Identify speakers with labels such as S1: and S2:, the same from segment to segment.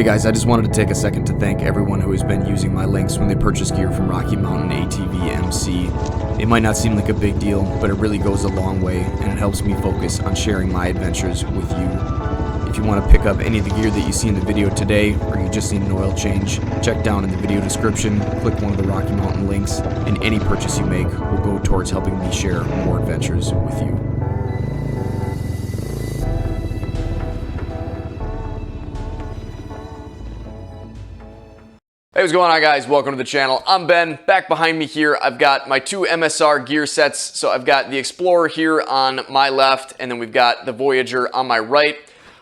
S1: guys, I just wanted to take a second to thank everyone who has been using my links when they purchase gear from Rocky Mountain ATV MC. It might not seem like a big deal, but it really goes a long way, and it helps me focus on sharing my adventures with you. If you want to pick up any of the gear that you see in the video today, or you just need an oil change, check down in the video description, click one of the Rocky Mountain links, and any purchase you make will go towards helping me share more adventures with you. Hey, what's going on, guys? Welcome to the channel. I'm Ben. Back behind me here, I've got my two MSR gear sets. So I've got the Xplorer here on my left, and then we've got the Voyager on my right.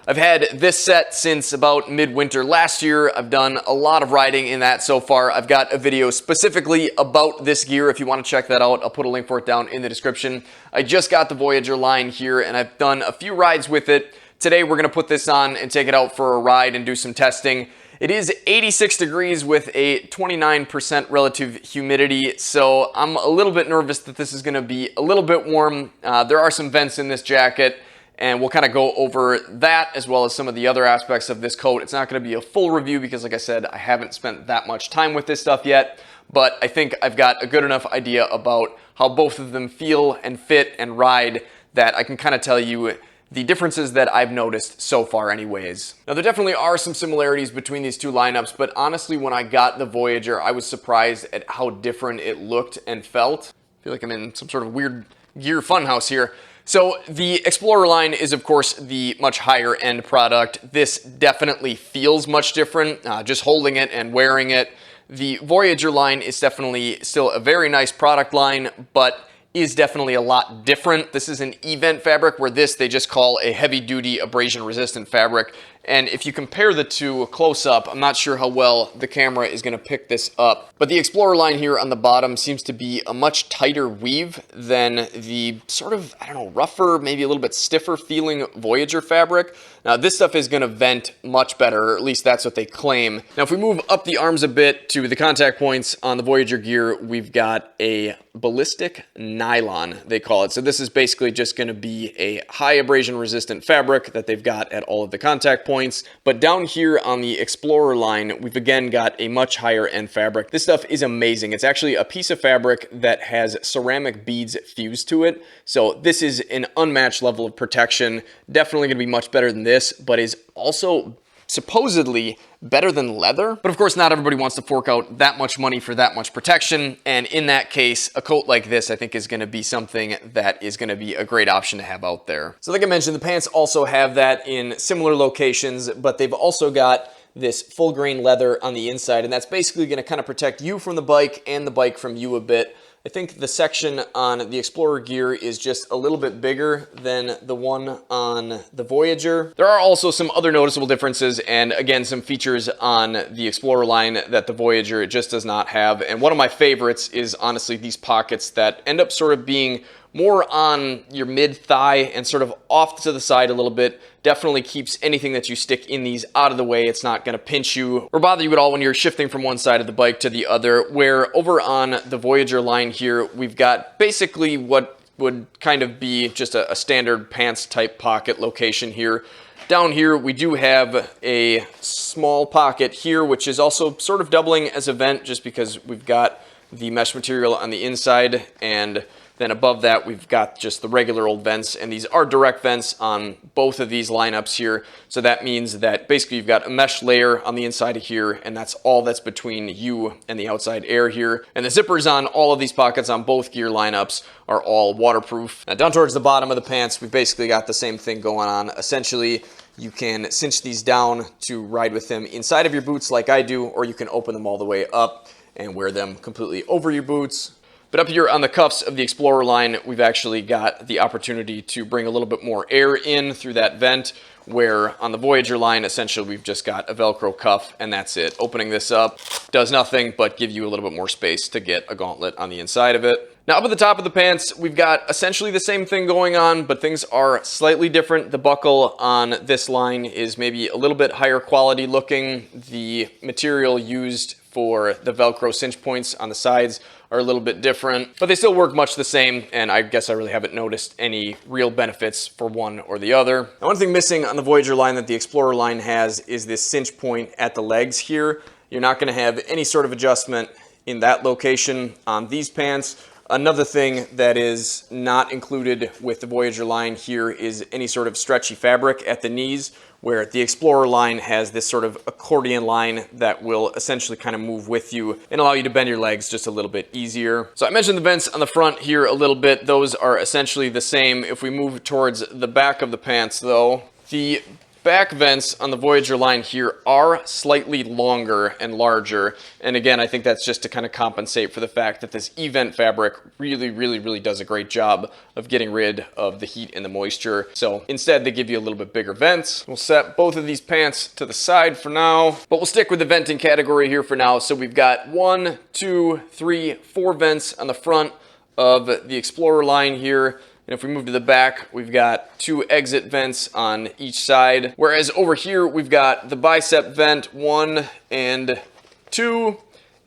S1: I've had this set since about midwinter last year. I've done a lot of riding in that so far. I've got a video specifically about this gear. If you want to check that out, I'll put a link for it down in the description. I just got the Voyager line here, and I've done a few rides with it. Today, we're going to put this on and take it out for a ride and do some testing. It is 86 degrees with a 29% relative humidity, so I'm a little bit nervous that this is going to be a little bit warm. There are some vents in this jacket, and we'll kind of go over that as well as some of the other aspects of this coat. It's not going to be a full review because, like I said, I haven't spent that much time with this stuff yet, but I think I've got a good enough idea about how both of them feel and fit and ride that I can kind of tell you the differences that I've noticed so far anyways. Now, there definitely are some similarities between these two lineups, but honestly, when I got the Voyager, I was surprised at how different it looked and felt. I feel like I'm in some sort of weird gear funhouse here. So the Xplorer line is, of course, the much higher end product. This definitely feels much different, just holding it and wearing it. The Voyager line is definitely still a very nice product line, but is definitely a lot different. This is an event fabric, where this they just call a heavy-duty abrasion-resistant fabric. And if you compare the two close up, I'm not sure how well the camera is going to pick this up, but the Xplorer line here on the bottom seems to be a much tighter weave than the sort of, I don't know, rougher, maybe a little bit stiffer feeling Voyager fabric. Now, this stuff is going to vent much better, or at least that's what they claim. Now, if we move up the arms a bit to the contact points on the Voyager gear, we've got a ballistic nylon, they call it. So this is basically just going to be a high abrasion resistant fabric that they've got at all of the contact points. But down here on the Xplorer line, we've again got a much higher end fabric. This stuff is amazing. It's actually a piece of fabric that has ceramic beads fused to it. So this is an unmatched level of protection. Definitely going to be much better than this, but is also supposedly better than leather. But of course, not everybody wants to fork out that much money for that much protection. And in that case, a coat like this, I think, is going to be something that is going to be a great option to have out there. So like I mentioned, the pants also have that in similar locations, but they've also got this full grain leather on the inside, and that's basically going to kind of protect you from the bike and the bike from you a bit. I think the section on the Xplorer gear is just a little bit bigger than the one on the Voyager. There are also some other noticeable differences, and again, some features on the Xplorer line that the Voyager just does not have. And one of my favorites is honestly these pockets that end up sort of being more on your mid-thigh and sort of off to the side a little bit. Definitely keeps anything that you stick in these out of the way. It's not going to pinch you or bother you at all when you're shifting from one side of the bike to the other. Where over on the Voyager line here, we've got basically what would kind of be just a standard pants type pocket location here. Down here, we do have a small pocket here, which is also sort of doubling as a vent just because we've got the mesh material on the inside, and then above that, we've got just the regular old vents, and these are direct vents on both of these lineups here. So that means that basically you've got a mesh layer on the inside of here, and that's all that's between you and the outside air here. And the zippers on all of these pockets on both gear lineups are all waterproof. Now, down towards the bottom of the pants, we've basically got the same thing going on. Essentially, you can cinch these down to ride with them inside of your boots like I do, or you can open them all the way up and wear them completely over your boots. But up here on the cuffs of the Xplorer line, we've actually got the opportunity to bring a little bit more air in through that vent, where on the Voyager line, essentially we've just got a Velcro cuff, and that's it. Opening this up does nothing but give you a little bit more space to get a gauntlet on the inside of it. Now, up at the top of the pants, we've got essentially the same thing going on, but things are slightly different. The buckle on this line is maybe a little bit higher quality looking. The material used for the Velcro cinch points on the sides are a little bit different, but they still work much the same, and I guess I really haven't noticed any real benefits for one or the other. Now, one thing missing on the Voyager line that the Xplorer line has is this cinch point at the legs here. You're not going to have any sort of adjustment in that location on these pants. Another thing that is not included with the Voyager line here is any sort of stretchy fabric at the knees, where the Xplorer line has this sort of accordion line that will essentially kind of move with you and allow you to bend your legs just a little bit easier. So I mentioned the vents on the front here a little bit. Those are essentially the same. If we move towards the back of the pants though, the back vents on the Voyager line here are slightly longer and larger. And again, I think that's just to kind of compensate for the fact that this E-vent fabric really does a great job of getting rid of the heat and the moisture. So instead, they give you a little bit bigger vents. We'll set both of these pants to the side for now, but we'll stick with the venting category here for now. So we've got 1, 2, 3, 4 vents on the front of the Xplorer line here. And if we move to the back, we've got 2 exit vents on each side. Whereas over here, we've got the bicep vent 1 and 2,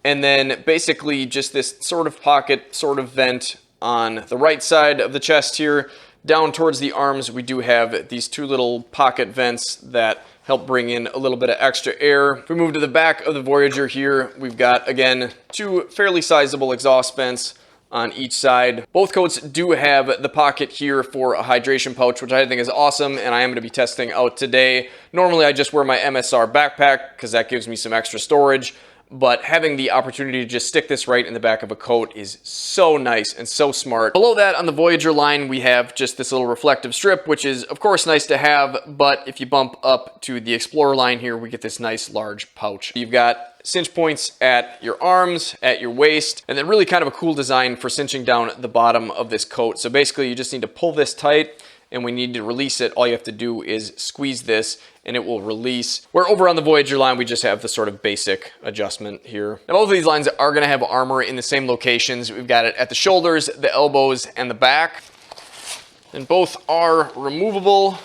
S1: and then basically just this sort of pocket sort of vent on the right side of the chest here. Down towards the arms, we do have these 2 little pocket vents that help bring in a little bit of extra air. If we move to the back of the Voyager here, we've got, again, 2 fairly sizable exhaust vents on each side. Both coats do have the pocket here for a hydration pouch, which I think is awesome, and I am going to be testing out today. Normally, I just wear my MSR backpack because that gives me some extra storage, but having the opportunity to just stick this right in the back of a coat is so nice and so smart. Below that, on the Voyager line, we have just this little reflective strip, which is, of course, nice to have, but if you bump up to the Xplorer line here, we get this nice large pouch. You've got cinch points at your arms, at your waist, and then really kind of a cool design for cinching down the bottom of this coat. So basically, you just need to pull this tight, and when you need to release it, all you have to do is squeeze this and it will release. Where over on the Voyager line, we just have the sort of basic adjustment here. Now, both of these lines are gonna have armor in the same locations. We've got it at the shoulders, the elbows, and the back. And both are removable.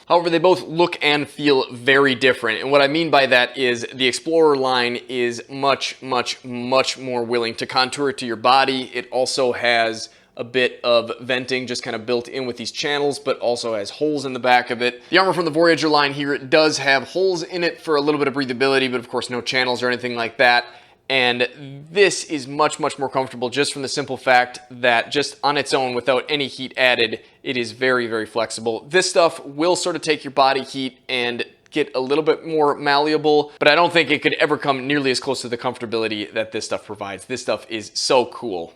S1: However, they both look and feel very different. And what I mean by that is the Xplorer line is much more willing to contour to your body. It also has a bit of venting just kind of built in with these channels, but also has holes in the back of it. The armor from the Voyager line here does have holes in it for a little bit of breathability, but of course no channels or anything like that. And this is much more comfortable just from the simple fact that just on its own, without any heat added, it is very flexible. This stuff will sort of take your body heat and get a little bit more malleable, but I don't think it could ever come nearly as close to the comfortability that this stuff provides. This stuff is so cool.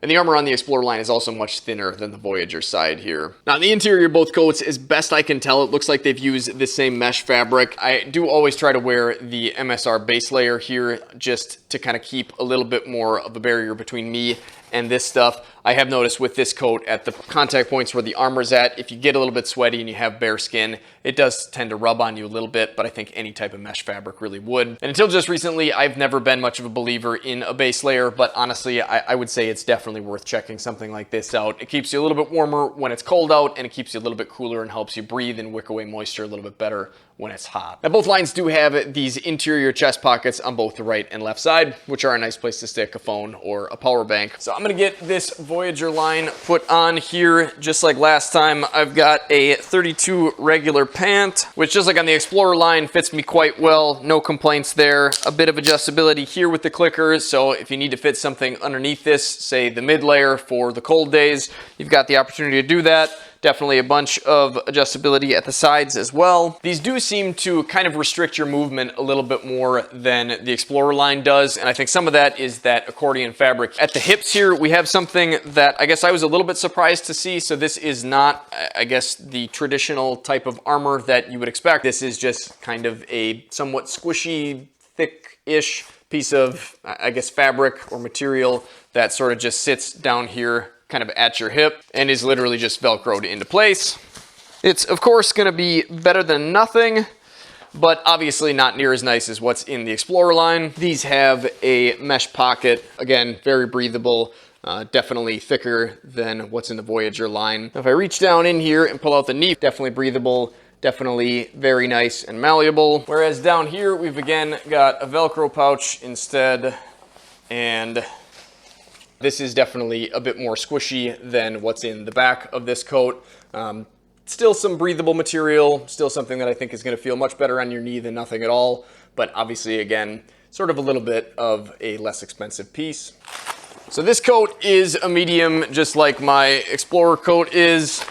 S1: And the armor on the Xplorer line is also much thinner than the Voyager side here. Now, the interior of both coats, as best I can tell, it looks like they've used the same mesh fabric. I do always try to wear the MSR base layer here just to kind of keep a little bit more of a barrier between me and this stuff. I have noticed with this coat at the contact points where the armor's at, if you get a little bit sweaty and you have bare skin, it does tend to rub on you a little bit, but I think any type of mesh fabric really would. And until just recently, I've never been much of a believer in a base layer, but honestly, I would say it's definitely worth checking something like this out. It keeps you a little bit warmer when it's cold out, and it keeps you a little bit cooler and helps you breathe and wick away moisture a little bit better when it's hot. Now, both lines do have these interior chest pockets on both the right and left side, which are a nice place to stick a phone or a power bank. So I'm gonna get this Voyager line put on here just like last time. I've got a 32 regular pant, which just like on the Xplorer line fits me quite well. No complaints there. A bit of adjustability here with the clicker. So if you need to fit something underneath this, say the mid layer for the cold days, you've got the opportunity to do that. Definitely a bunch of adjustability at the sides as well. These do seem to kind of restrict your movement a little bit more than the Xplorer line does, and I think some of that is that accordion fabric. At the hips here, we have something that I guess I was a little bit surprised to see. So this is not, I guess, the traditional type of armor that you would expect. This is just kind of a somewhat squishy, thick-ish piece of, I guess, fabric or material that sort of just sits down here kind of at your hip and is literally just Velcroed into place. It's of course going to be better than nothing, but obviously not near as nice as what's in the Xplorer line. These have a mesh pocket, again, very breathable, definitely thicker than what's in the Voyager line. Now, if I reach down in here and pull out the knee, definitely breathable, definitely very nice and malleable. Whereas down here, we've again got a Velcro pouch instead, and This is definitely a bit more squishy than what's in the back of this coat. Still some breathable material, still something that I think is going to feel much better on your knee than nothing at all, but obviously, again, sort of a little bit of a less expensive piece. So this coat is a medium, just like my Xplorer coat is.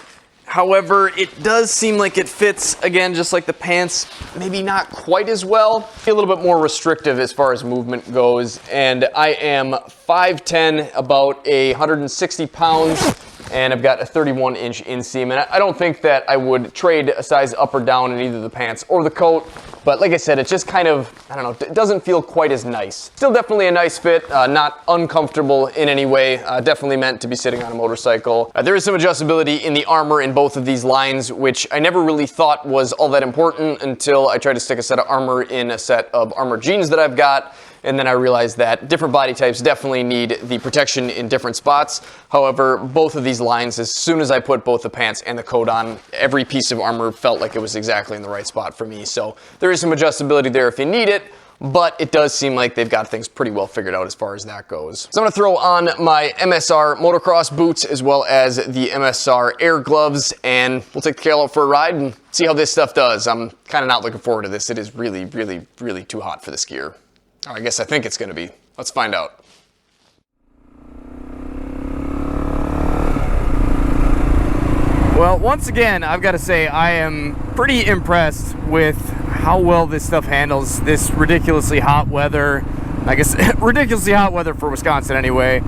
S1: However, it does seem like it fits, again, just like the pants, maybe not quite as well. A little bit more restrictive as far as movement goes, and I am 5'10", about 160 pounds, and I've got a 31-inch inseam, and I don't think that I would trade a size up or down in either the pants or the coat, but like I said, it's just kind of, I don't know, it doesn't feel quite as nice. Still definitely a nice fit, not uncomfortable in any way, definitely meant to be sitting on a motorcycle. There is some adjustability in the armor in both of these lines, which I never really thought was all that important until I tried to stick a set of armor in a set of armored jeans that I've got. And then I realized that different body types definitely need the protection in different spots. However, both of these lines, as soon as I put both the pants and the coat on, every piece of armor felt like it was exactly in the right spot for me. So there is some adjustability there if you need it, but it does seem like they've got things pretty well figured out as far as that goes. So I'm gonna throw on my MSR motocross boots as well as the MSR air gloves, and we'll take the Kale out for a ride and see how this stuff does. I'm kind of not looking forward to this. It is really, really, really too hot for this gear. Or I guess I think it's gonna be. Let's find out. Well, once again, I've got to say I am pretty impressed with how well this stuff handles this ridiculously hot weather. I guess ridiculously hot weather for Wisconsin anyway.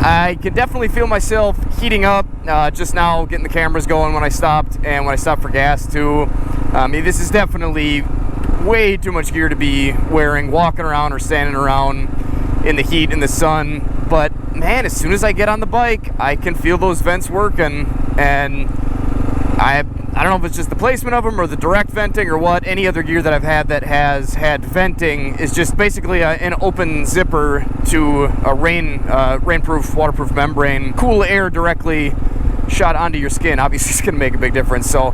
S1: I can definitely feel myself heating up just now, getting the cameras going when I stopped, and when I stopped for gas too. This is definitely way too much gear to be wearing, walking around or standing around in the heat, in the sun. But man, as soon as I get on the bike, I can feel those vents working, and I don't know if it's just the placement of them or the direct venting or what. Any other gear that I've had that has had venting is just basically an open zipper to a rainproof, waterproof membrane. Cool air directly shot onto your skin. Obviously, it's going to make a big difference. So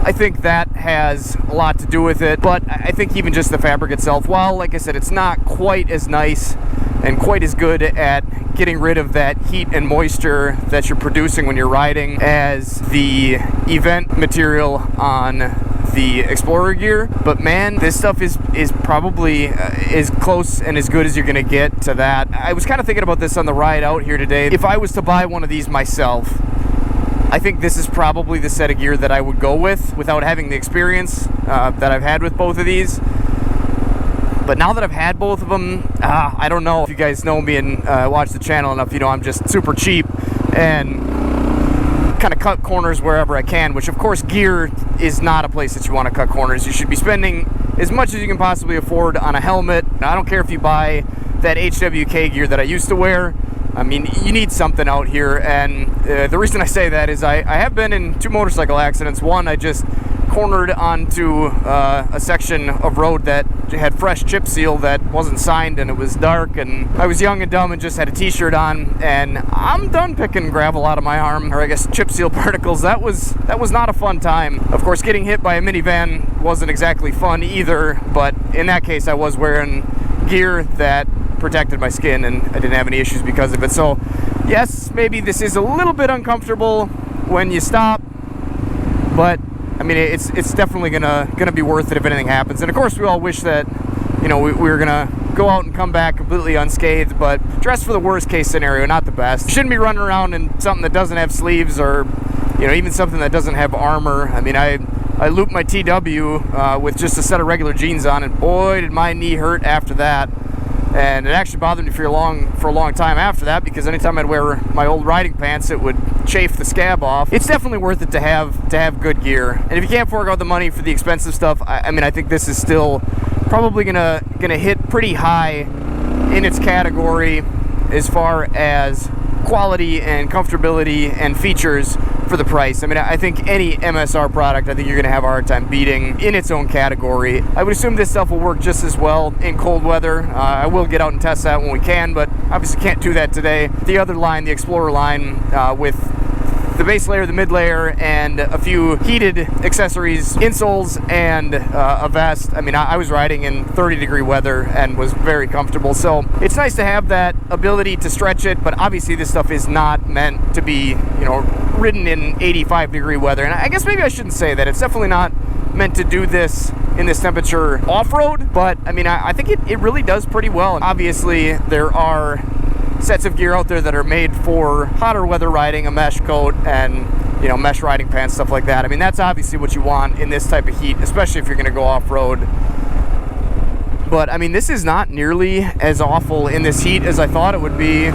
S1: I think that has a lot to do with it, but I think even just the fabric itself, while, like I said, it's not quite as nice and quite as good at getting rid of that heat and moisture that you're producing when you're riding as the event material on the Xplorer gear. But man, this stuff is probably as close and as good as you're gonna get to that. I was kind of thinking about this on the ride out here today. If I was to buy one of these myself, I think this is probably the set of gear that I would go with without having the experience that I've had with both of these. But now that I've had both of them, I don't know if you guys know me and watch the channel enough, you know I'm just super cheap and kind of cut corners wherever I can, which of course gear is not a place that you want to cut corners. You should be spending as much as you can possibly afford on a helmet. I don't care if you buy that HWK gear that I used to wear. I mean, you need something out here, and the reason I say that is I have been in 2 motorcycle accidents. One, I just cornered onto a section of road that had fresh chip seal that wasn't signed, and it was dark, and I was young and dumb and just had a t-shirt on, and I'm done picking gravel out of my arm, or I guess chip seal particles. That was not a fun time. Of course, getting hit by a minivan wasn't exactly fun either, but in that case I was wearing gear that protected my skin, and I didn't have any issues because of it. So yes, maybe this is a little bit uncomfortable when you stop, but I mean, it's definitely gonna be worth it if anything happens. And of course, we all wish that, you know, we were gonna go out and come back completely unscathed, but dress for the worst case scenario, not the best. You shouldn't be running around in something that doesn't have sleeves, or, you know, even something that doesn't have armor. I mean, I looped my TW with just a set of regular jeans on, and boy, did my knee hurt after that. And it actually bothered me for a long time after that, because anytime I'd wear my old riding pants, it would chafe the scab off. It's definitely worth it to have good gear. And if you can't fork out the money for the expensive stuff, I mean, I think this is still probably gonna hit pretty high in its category as far as quality and comfortability and features for the price. I mean, I think any MSR product, I think you're gonna have a hard time beating in its own category. I would assume this stuff will work just as well in cold weather. I will get out and test that when we can, but obviously can't do that today. The other line, the Xplorer line, with
S2: the base layer, the mid layer, and a few heated accessories, insoles, and a vest. I mean, I was riding in 30-degree weather and was very comfortable, so it's nice to have that ability to stretch it, but obviously this stuff is not meant to be, you know, ridden in 85-degree weather. And I guess maybe I shouldn't say that. It's definitely not meant to do this in this temperature off-road, but I mean, I think it really does pretty well. And obviously there are sets of gear out there that are made for hotter weather riding, a mesh coat and, you know, mesh riding pants, stuff like that. I mean, that's obviously what you want in this type of heat, especially if you're going to go off-road. But I mean, this is not nearly as awful in this heat as I thought it would be.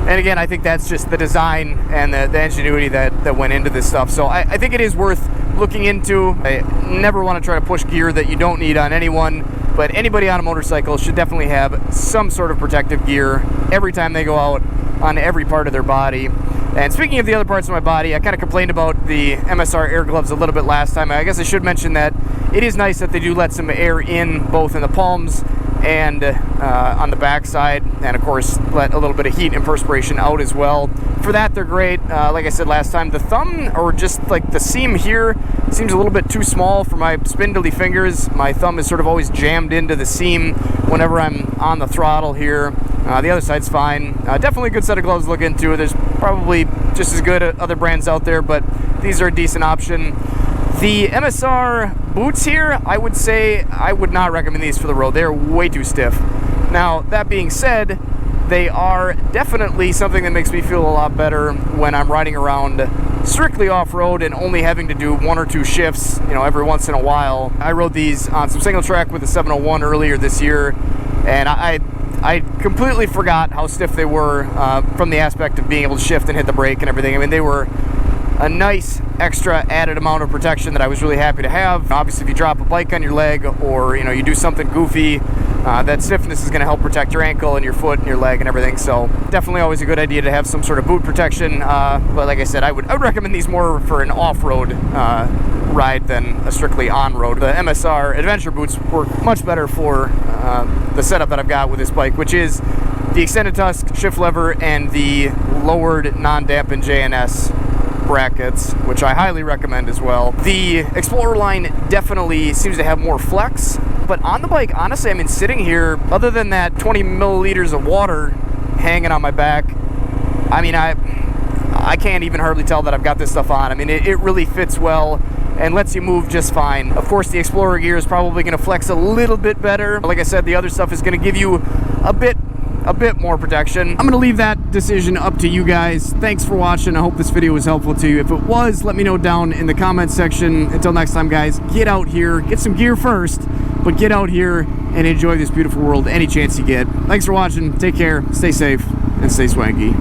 S2: And again, I think that's just the design and the ingenuity that went into this stuff. So I think it is worth looking into. I never want to try to push gear that you don't need on anyone, but anybody on a motorcycle should definitely have some sort of protective gear every time they go out on every part of their body. And speaking of the other parts of my body, I kind of complained about the MSR air gloves a little bit last time. I guess I should mention that it is nice that they do let some air in both in the palms and on the back side, and of course let a little bit of heat and perspiration out as well. For that, they're great. Like I said last time, the thumb, or just like the seam here, seems a little bit too small for my spindly fingers. My thumb is sort of always jammed into the seam whenever I'm on the throttle here. The other side's fine. Definitely a good set of gloves to look into. There's probably just as good other brands out there, but these are a decent option. The MSR boots here, I would say I would not recommend these for the road. They're way too stiff. Now, that being said, they are definitely something that makes me feel a lot better when I'm riding around strictly off-road and only having to do 1 or 2 shifts, you know, every once in a while. I rode these on some single track with the 701 earlier this year, and I completely forgot how stiff they were from the aspect of being able to shift and hit the brake and everything. I mean, they were a nice extra added amount of protection that I was really happy to have. Obviously, if you drop a bike on your leg, or, you know, you do something goofy, that stiffness is going to help protect your ankle and your foot and your leg and everything. So definitely always a good idea to have some sort of boot protection. But like I said, I would recommend these more for an off-road ride than a strictly on-road. The MSR Adventure boots work much better for the setup that I've got with this bike, which is the extended tusk shift lever and the lowered non-dampened JNS brackets, which I highly recommend as well. The Xplorer line definitely seems to have more flex, but on the bike, honestly, I mean, sitting here, other than that 20 milliliters of water hanging on my back, I mean, I can't even hardly tell that I've got this stuff on. I mean, it really fits well and lets you move just fine. Of course, the Xplorer gear is probably going to flex a little bit better. Like I said, the other stuff is going to give you a bit more protection. I'm gonna leave that decision up to you guys. Thanks for watching. I hope this video was helpful to you. If it was, let me know down in the comments section. Until next time, guys, get out here, get some gear first, but get out here and enjoy this beautiful world any chance you get. Thanks for watching. Take care, stay safe, and stay swanky.